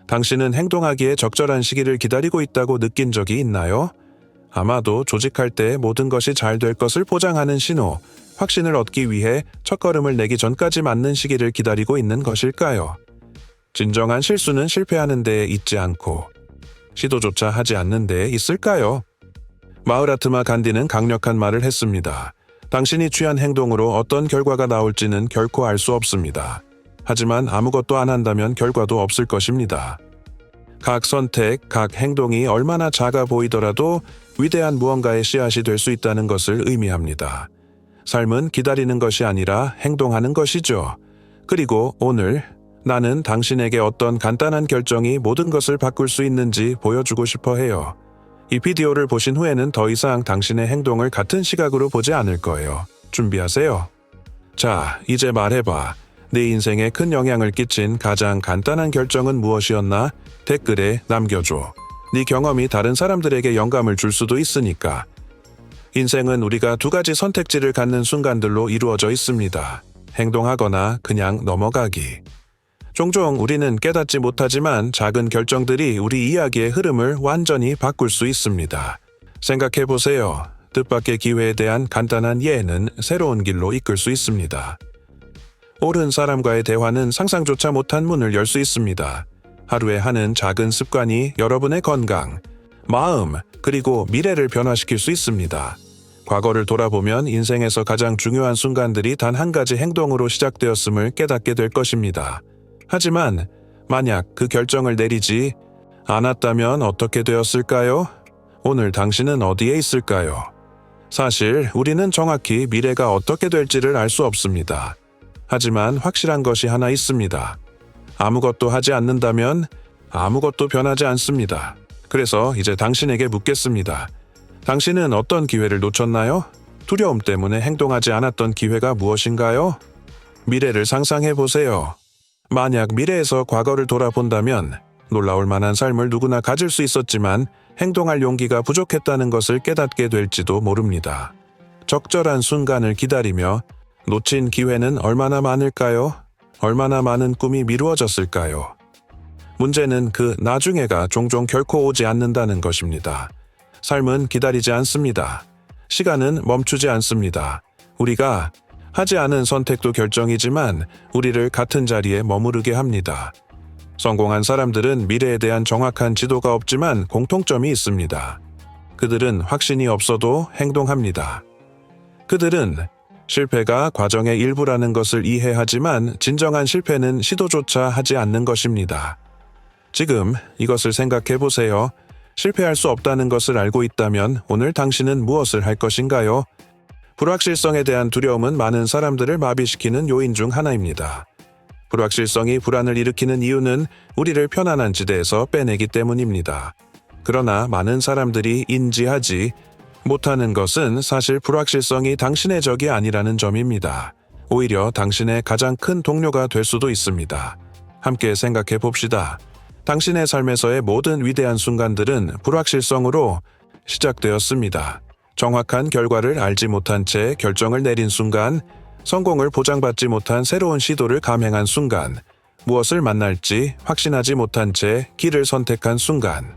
당신은 행동하기에 적절한 시기를 기다리고 있다고 느낀 적이 있나요? 아마도 조직할 때 모든 것이 잘 될 것을 보장하는 신호, 확신을 얻기 위해 첫걸음을 내기 전까지 맞는 시기를 기다리고 있는 것일까요? 진정한 실수는 실패하는 데에 있지 않고 시도조차 하지 않는 데에 있을까요? 마흐라트마 간디는 강력한 말을 했습니다. 당신이 취한 행동으로 어떤 결과가 나올지는 결코 알 수 없습니다. 하지만 아무것도 안 한다면 결과도 없을 것입니다. 각 선택, 각 행동이 얼마나 작아 보이더라도 위대한 무언가의 씨앗이 될 수 있다는 것을 의미합니다. 삶은 기다리는 것이 아니라 행동하는 것이죠. 그리고 오늘 나는 당신에게 어떤 간단한 결정이 모든 것을 바꿀 수 있는지 보여주고 싶어 해요. 이 비디오를 보신 후에는 더 이상 당신의 행동을 같은 시각으로 보지 않을 거예요. 준비하세요. 자, 이제 말해봐. 내 인생에 큰 영향을 끼친 가장 간단한 결정은 무엇이었나? 댓글에 남겨줘. 네 경험이 다른 사람들에게 영감을 줄 수도 있으니까. 인생은 우리가 두 가지 선택지를 갖는 순간들로 이루어져 있습니다. 행동하거나 그냥 넘어가기. 종종 우리는 깨닫지 못하지만 작은 결정들이 우리 이야기의 흐름을 완전히 바꿀 수 있습니다. 생각해보세요. 뜻밖의 기회에 대한 간단한 예는 새로운 길로 이끌 수 있습니다. 옳은 사람과의 대화는 상상조차 못한 문을 열 수 있습니다. 하루에 하는 작은 습관이 여러분의 건강, 마음, 그리고 미래를 변화시킬 수 있습니다. 과거를 돌아보면 인생에서 가장 중요한 순간들이 단 한 가지 행동으로 시작되었음을 깨닫게 될 것입니다. 하지만 만약 그 결정을 내리지 않았다면 어떻게 되었을까요? 오늘 당신은 어디에 있을까요? 사실 우리는 정확히 미래가 어떻게 될지를 알 수 없습니다. 하지만 확실한 것이 하나 있습니다. 아무것도 하지 않는다면 아무것도 변하지 않습니다. 그래서 이제 당신에게 묻겠습니다. 당신은 어떤 기회를 놓쳤나요? 두려움 때문에 행동하지 않았던 기회가 무엇인가요? 미래를 상상해 보세요. 만약 미래에서 과거를 돌아본다면 놀라울 만한 삶을 누구나 가질 수 있었지만 행동할 용기가 부족했다는 것을 깨닫게 될지도 모릅니다. 적절한 순간을 기다리며 놓친 기회는 얼마나 많을까요? 얼마나 많은 꿈이 미루어졌을까요? 문제는 그 나중에가 종종 결코 오지 않는다는 것입니다. 삶은 기다리지 않습니다. 시간은 멈추지 않습니다. 우리가 하지 않은 선택도 결정이지만 우리를 같은 자리에 머무르게 합니다. 성공한 사람들은 미래에 대한 정확한 지도가 없지만 공통점이 있습니다. 그들은 확신이 없어도 행동합니다. 그들은 실패가 과정의 일부라는 것을 이해하지만 진정한 실패는 시도조차 하지 않는 것입니다. 지금 이것을 생각해 보세요. 실패할 수 없다는 것을 알고 있다면 오늘 당신은 무엇을 할 것인가요? 불확실성에 대한 두려움은 많은 사람들을 마비시키는 요인 중 하나입니다. 불확실성이 불안을 일으키는 이유는 우리를 편안한 지대에서 빼내기 때문입니다. 그러나 많은 사람들이 인지하지 못하는 것은 사실 불확실성이 당신의 적이 아니라는 점입니다. 오히려 당신의 가장 큰 동료가 될 수도 있습니다. 함께 생각해 봅시다. 당신의 삶에서의 모든 위대한 순간들은 불확실성으로 시작되었습니다. 정확한 결과를 알지 못한 채 결정을 내린 순간, 성공을 보장받지 못한 새로운 시도를 감행한 순간, 무엇을 만날지 확신하지 못한 채 길을 선택한 순간.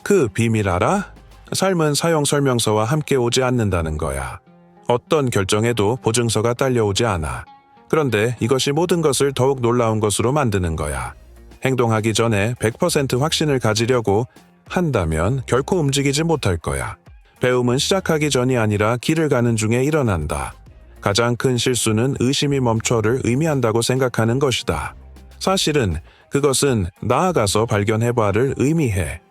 그 비밀 알아? 삶은 사용 설명서와 함께 오지 않는다는 거야. 어떤 결정에도 보증서가 딸려오지 않아. 그런데 이것이 모든 것을 더욱 놀라운 것으로 만드는 거야. 행동하기 전에 100% 확신을 가지려고 한다면 결코 움직이지 못할 거야. 배움은 시작하기 전이 아니라 길을 가는 중에 일어난다. 가장 큰 실수는 의심이 멈춰를 의미한다고 생각하는 것이다. 사실은 그것은 나아가서 발견해봐를 의미해.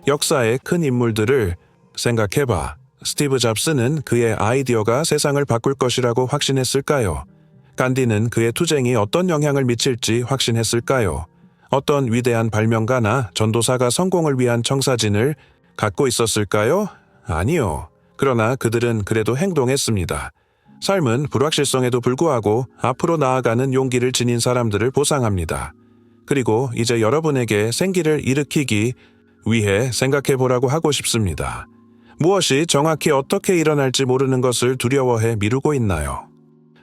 역사의 큰 인물들을 생각해봐. 스티브 잡스는 그의 아이디어가 세상을 바꿀 것이라고 확신했을까요? 간디는 그의 투쟁이 어떤 영향을 미칠지 확신했을까요? 어떤 위대한 발명가나 전도사가 성공을 위한 청사진을 갖고 있었을까요? 아니요. 그러나 그들은 그래도 행동했습니다. 삶은 불확실성에도 불구하고 앞으로 나아가는 용기를 지닌 사람들을 보상합니다. 그리고 이제 여러분에게 생기를 일으키기 위해 생각해 보라고 하고 싶습니다. 무엇이 정확히 어떻게 일어날지 모르는 것을 두려워해 미루고 있나요?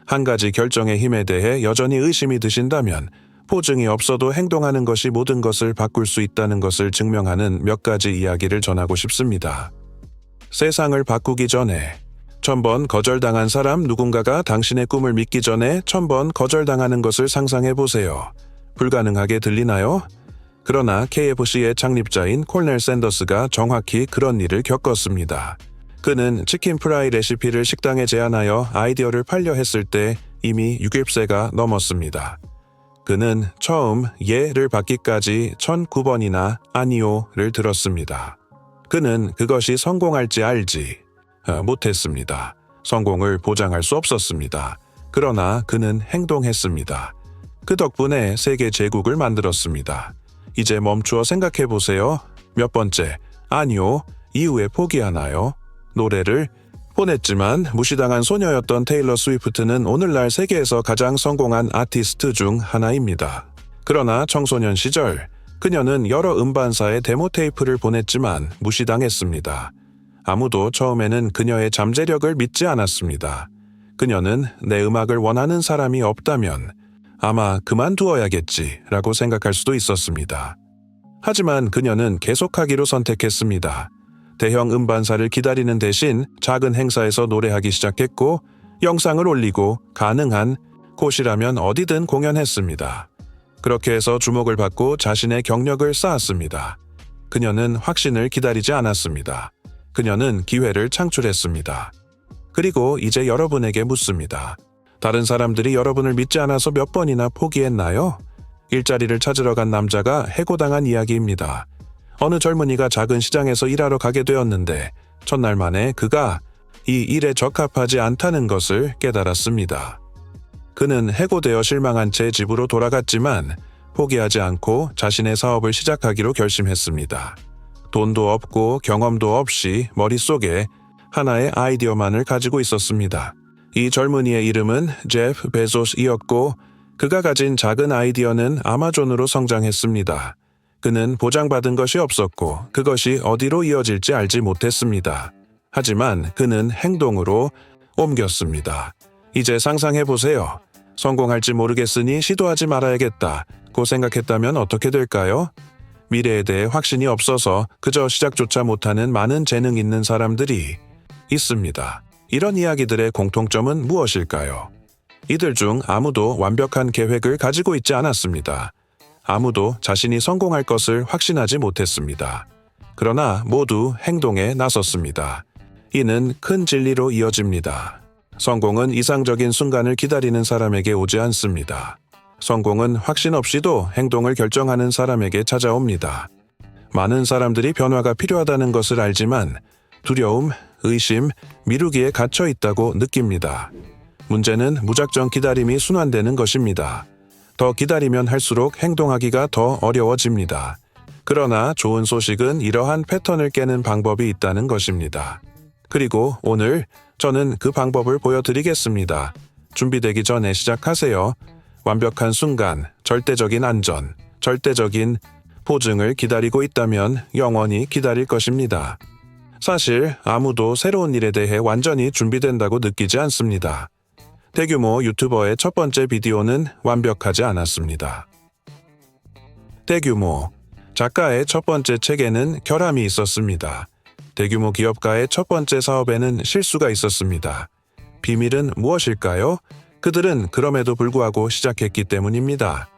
한 가지 결정의 힘에 대해 여전히 의심이 드신다면 포증이 없어도 행동하는 것이 모든 것을 바꿀 수 있다는 것을 증명하는 몇 가지 이야기를 전하고 싶습니다. 세상을 바꾸기 전에 1000번 거절당한 사람, 누군가가 당신의 꿈을 믿기 전에 1000번 거절당하는 것을 상상해 보세요. 불가능하게 들리나요? 그러나 KFC의 창립자인 콜넬 샌더스가 정확히 그런 일을 겪었습니다. 그는 치킨 프라이 레시피를 식당에 제안하여 아이디어를 팔려 했을 때 이미 60세가 넘었습니다. 그는 처음 예를 받기까지 1009번이나 아니오를 들었습니다. 그는 그것이 성공할지 알지 못했습니다. 성공을 보장할 수 없었습니다. 그러나 그는 행동했습니다. 그 덕분에 세계 제국을 만들었습니다. 이제 멈추어 생각해 보세요. 몇 번째, 아니오, 이후에 포기하나요? 노래를 보냈지만 무시당한 소녀였던 테일러 스위프트는 오늘날 세계에서 가장 성공한 아티스트 중 하나입니다. 그러나 청소년 시절, 그녀는 여러 음반사에 데모 테이프를 보냈지만 무시당했습니다. 아무도 처음에는 그녀의 잠재력을 믿지 않았습니다. 그녀는 내 음악을 원하는 사람이 없다면 아마 그만두어야겠지라고 생각할 수도 있었습니다. 하지만 그녀는 계속하기로 선택했습니다. 대형 음반사를 기다리는 대신 작은 행사에서 노래하기 시작했고 영상을 올리고 가능한 곳이라면 어디든 공연했습니다. 그렇게 해서 주목을 받고 자신의 경력을 쌓았습니다. 그녀는 확신을 기다리지 않았습니다. 그녀는 기회를 창출했습니다. 그리고 이제 여러분에게 묻습니다. 다른 사람들이 여러분을 믿지 않아서 몇 번이나 포기했나요? 일자리를 찾으러 간 남자가 해고당한 이야기입니다. 어느 젊은이가 작은 시장에서 일하러 가게 되었는데 첫날 만에 그가 이 일에 적합하지 않다는 것을 깨달았습니다. 그는 해고되어 실망한 채 집으로 돌아갔지만 포기하지 않고 자신의 사업을 시작하기로 결심했습니다. 돈도 없고 경험도 없이 머릿속에 하나의 아이디어만을 가지고 있었습니다. 이 젊은이의 이름은 제프 베조스이었고 그가 가진 작은 아이디어는 아마존으로 성장했습니다. 그는 보장받은 것이 없었고 그것이 어디로 이어질지 알지 못했습니다. 하지만 그는 행동으로 옮겼습니다. 이제 상상해보세요. 성공할지 모르겠으니 시도하지 말아야겠다고 생각했다면 어떻게 될까요? 미래에 대해 확신이 없어서 그저 시작조차 못하는 많은 재능 있는 사람들이 있습니다. 이런 이야기들의 공통점은 무엇일까요? 이들 중 아무도 완벽한 계획을 가지고 있지 않았습니다. 아무도 자신이 성공할 것을 확신하지 못했습니다. 그러나 모두 행동에 나섰습니다. 이는 큰 진리로 이어집니다. 성공은 이상적인 순간을 기다리는 사람에게 오지 않습니다. 성공은 확신 없이도 행동을 결정하는 사람에게 찾아옵니다. 많은 사람들이 변화가 필요하다는 것을 알지만 두려움, 의심, 미루기에 갇혀 있다고 느낍니다. 문제는 무작정 기다림이 순환되는 것입니다. 더 기다리면 할수록 행동하기가 더 어려워집니다. 그러나 좋은 소식은 이러한 패턴을 깨는 방법이 있다는 것입니다. 그리고 오늘 저는 그 방법을 보여드리겠습니다. 준비되기 전에 시작하세요. 완벽한 순간, 절대적인 안전, 절대적인 보증을 기다리고 있다면 영원히 기다릴 것입니다. 사실 아무도 새로운 일에 대해 완전히 준비된다고 느끼지 않습니다. 대규모 유튜버의 첫 번째 비디오는 완벽하지 않았습니다. 대규모 작가의 첫 번째 책에는 결함이 있었습니다. 대규모 기업가의 첫 번째 사업에는 실수가 있었습니다. 비밀은 무엇일까요? 그들은 그럼에도 불구하고 시작했기 때문입니다.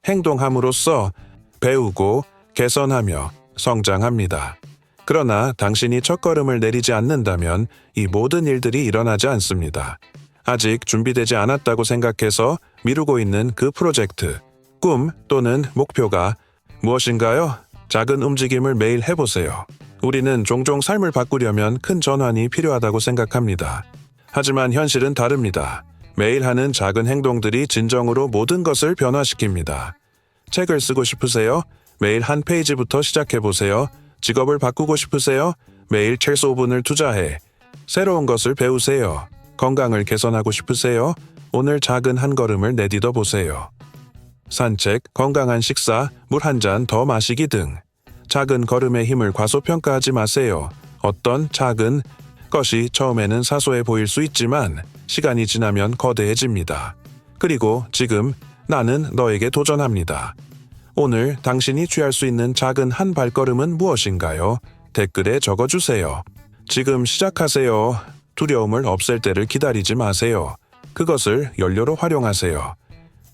행동함으로써 배우고 개선하며 성장합니다. 그러나 당신이 첫걸음을 내리지 않는다면 이 모든 일들이 일어나지 않습니다. 아직 준비되지 않았다고 생각해서 미루고 있는 그 프로젝트, 꿈 또는 목표가 무엇인가요? 작은 움직임을 매일 해보세요. 우리는 종종 삶을 바꾸려면 큰 전환이 필요하다고 생각합니다. 하지만 현실은 다릅니다. 매일 하는 작은 행동들이 진정으로 모든 것을 변화시킵니다. 책을 쓰고 싶으세요? 매일 한 페이지부터 시작해보세요. 직업을 바꾸고 싶으세요? 매일 최소 5분을 투자해 새로운 것을 배우세요. 건강을 개선하고 싶으세요? 오늘 작은 한 걸음을 내딛어 보세요. 산책, 건강한 식사, 물 한 잔 더 마시기 등 작은 걸음의 힘을 과소평가하지 마세요. 어떤 작은 것이 처음에는 사소해 보일 수 있지만 시간이 지나면 거대해집니다. 그리고 지금 나는 너에게 도전합니다. 오늘 당신이 취할 수 있는 작은 한 발걸음은 무엇인가요? 댓글에 적어주세요. 지금 시작하세요. 두려움을 없앨 때를 기다리지 마세요. 그것을 연료로 활용하세요.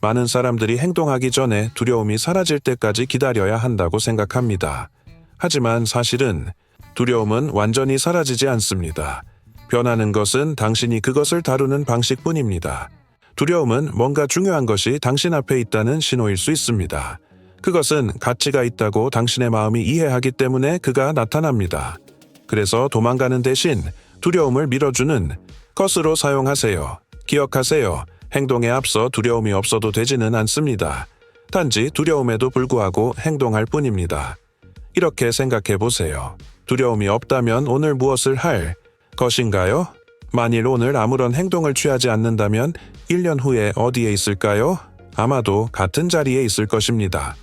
많은 사람들이 행동하기 전에 두려움이 사라질 때까지 기다려야 한다고 생각합니다. 하지만 사실은 두려움은 완전히 사라지지 않습니다. 변하는 것은 당신이 그것을 다루는 방식뿐입니다. 두려움은 뭔가 중요한 것이 당신 앞에 있다는 신호일 수 있습니다. 그것은 가치가 있다고 당신의 마음이 이해하기 때문에 그가 나타납니다. 그래서 도망가는 대신 두려움을 밀어주는 것으로 사용하세요. 기억하세요. 행동에 앞서 두려움이 없어도 되지는 않습니다. 단지 두려움에도 불구하고 행동할 뿐입니다. 이렇게 생각해 보세요. 두려움이 없다면 오늘 무엇을 할 것인가요? 만일 오늘 아무런 행동을 취하지 않는다면 1년 후에 어디에 있을까요? 아마도 같은 자리에 있을 것입니다.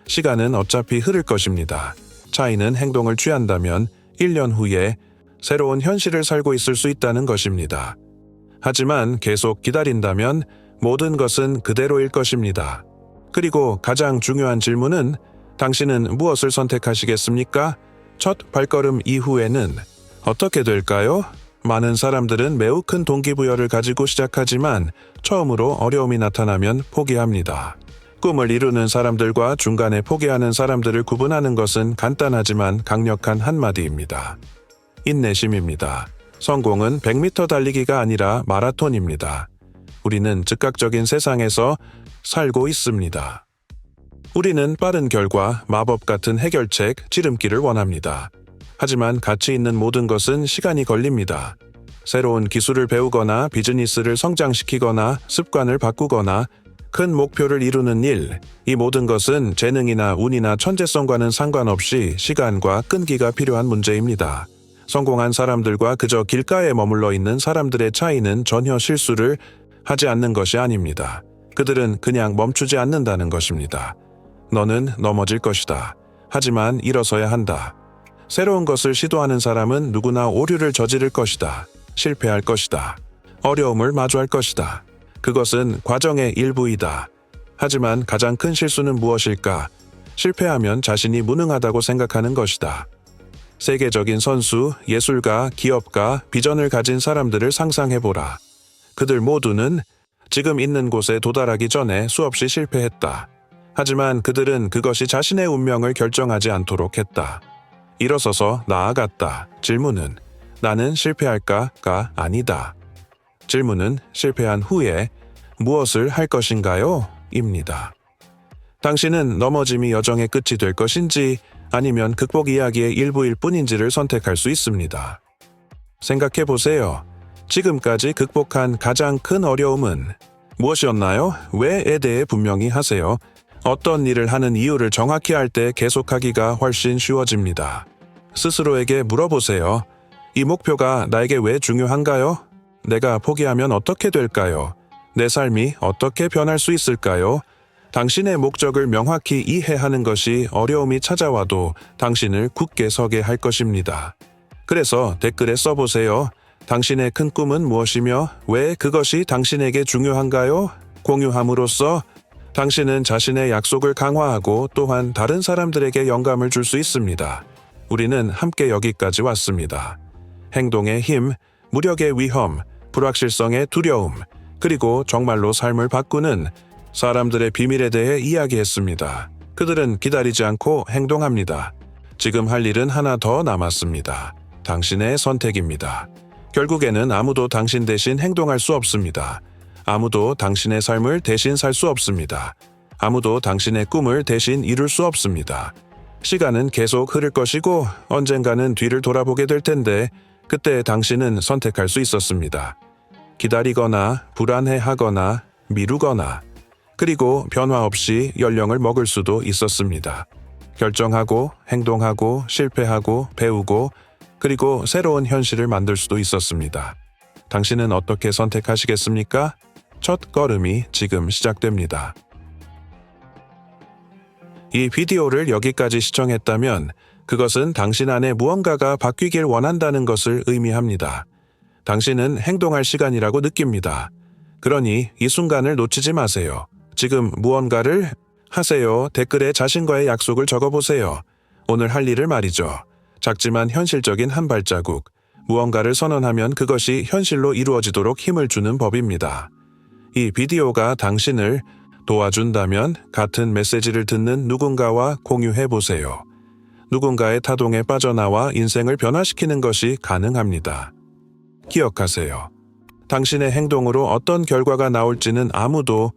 시간은 어차피 흐를 것입니다. 차이는 행동을 취한다면 1년 후에 새로운 현실을 살고 있을 수 있다는 것입니다. 하지만 계속 기다린다면 모든 것은 그대로일 것입니다. 그리고 가장 중요한 질문은 당신은 무엇을 선택하시겠습니까? 첫 발걸음 이후에는 어떻게 될까요? 많은 사람들은 매우 큰 동기부여를 가지고 시작하지만 처음으로 어려움이 나타나면 포기합니다. 꿈을 이루는 사람들과 중간에 포기하는 사람들을 구분하는 것은 간단하지만 강력한 한마디입니다. 인내심입니다. 성공은 100m 달리기가 아니라 마라톤입니다. 우리는 즉각적인 세상에서 살고 있습니다. 우리는 빠른 결과, 마법 같은 해결책, 지름길을 원합니다. 하지만 가치 있는 모든 것은 시간이 걸립니다. 새로운 기술을 배우거나 비즈니스를 성장시키거나 습관을 바꾸거나 큰 목표를 이루는 일, 이 모든 것은 재능이나 운이나 천재성과는 상관없이 시간과 끈기가 필요한 문제입니다. 성공한 사람들과 그저 길가에 머물러 있는 사람들의 차이는 전혀 실수를 하지 않는 것이 아닙니다. 그들은 그냥 멈추지 않는다는 것입니다. 너는 넘어질 것이다. 하지만 일어서야 한다. 새로운 것을 시도하는 사람은 누구나 오류를 저지를 것이다. 실패할 것이다. 어려움을 마주할 것이다. 그것은 과정의 일부이다. 하지만 가장 큰 실수는 무엇일까? 실패하면 자신이 무능하다고 생각하는 것이다. 세계적인 선수, 예술가, 기업가, 비전을 가진 사람들을 상상해보라. 그들 모두는 지금 있는 곳에 도달하기 전에 수없이 실패했다. 하지만 그들은 그것이 자신의 운명을 결정하지 않도록 했다. 일어서서 나아갔다. 질문은 나는 실패할까가 아니다. 질문은 실패한 후에 무엇을 할 것인가요? 입니다. 당신은 넘어짐이 여정의 끝이 될 것인지 아니면 극복 이야기의 일부일 뿐인지를 선택할 수 있습니다. 생각해 보세요. 지금까지 극복한 가장 큰 어려움은 무엇이었나요? 왜에 대해 분명히 하세요. 어떤 일을 하는 이유를 정확히 알 때 계속하기가 훨씬 쉬워집니다. 스스로에게 물어보세요. 이 목표가 나에게 왜 중요한가요? 내가 포기하면 어떻게 될까요? 내 삶이 어떻게 변할 수 있을까요? 당신의 목적을 명확히 이해하는 것이 어려움이 찾아와도 당신을 굳게 서게 할 것입니다. 그래서 댓글에 써보세요. 당신의 큰 꿈은 무엇이며 왜 그것이 당신에게 중요한가요? 공유함으로써 당신은 자신의 약속을 강화하고 또한 다른 사람들에게 영감을 줄 수 있습니다. 우리는 함께 여기까지 왔습니다. 행동의 힘, 무력의 위험, 불확실성의 두려움, 그리고 정말로 삶을 바꾸는 사람들의 비밀에 대해 이야기했습니다. 그들은 기다리지 않고 행동합니다. 지금 할 일은 하나 더 남았습니다. 당신의 선택입니다. 결국에는 아무도 당신 대신 행동할 수 없습니다. 아무도 당신의 삶을 대신 살 수 없습니다. 아무도 당신의 꿈을 대신 이룰 수 없습니다. 시간은 계속 흐를 것이고 언젠가는 뒤를 돌아보게 될 텐데 그때 당신은 선택할 수 있었습니다. 기다리거나 불안해하거나 미루거나 그리고 변화 없이 연령을 먹을 수도 있었습니다. 결정하고 행동하고 실패하고 배우고 그리고 새로운 현실을 만들 수도 있었습니다. 당신은 어떻게 선택하시겠습니까? 첫 걸음이 지금 시작됩니다. 이 비디오를 여기까지 시청했다면 그것은 당신 안에 무언가가 바뀌길 원한다는 것을 의미합니다. 당신은 행동할 시간이라고 느낍니다. 그러니 이 순간을 놓치지 마세요. 지금 무언가를 하세요. 댓글에 자신과의 약속을 적어보세요. 오늘 할 일을 말이죠. 작지만 현실적인 한 발자국. 무언가를 선언하면 그것이 현실로 이루어지도록 힘을 주는 법입니다. 이 비디오가 당신을 도와준다면 같은 메시지를 듣는 누군가와 공유해보세요. 누군가의 타동에 빠져나와 인생을 변화시키는 것이 가능합니다. 기억하세요. 당신의 행동으로 어떤 결과가 나올지는 아무도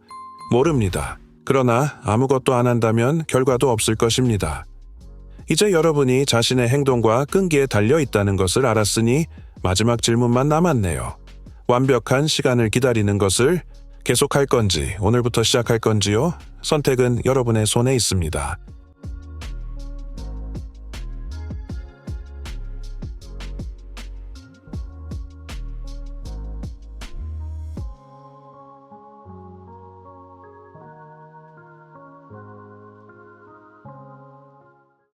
모릅니다. 그러나 아무것도 안 한다면 결과도 없을 것입니다. 이제 여러분이 자신의 행동과 끈기에 달려 있다는 것을 알았으니 마지막 질문만 남았네요. 완벽한 시간을 기다리는 것을 계속할 건지, 오늘부터 시작할 건지요? 선택은 여러분의 손에 있습니다.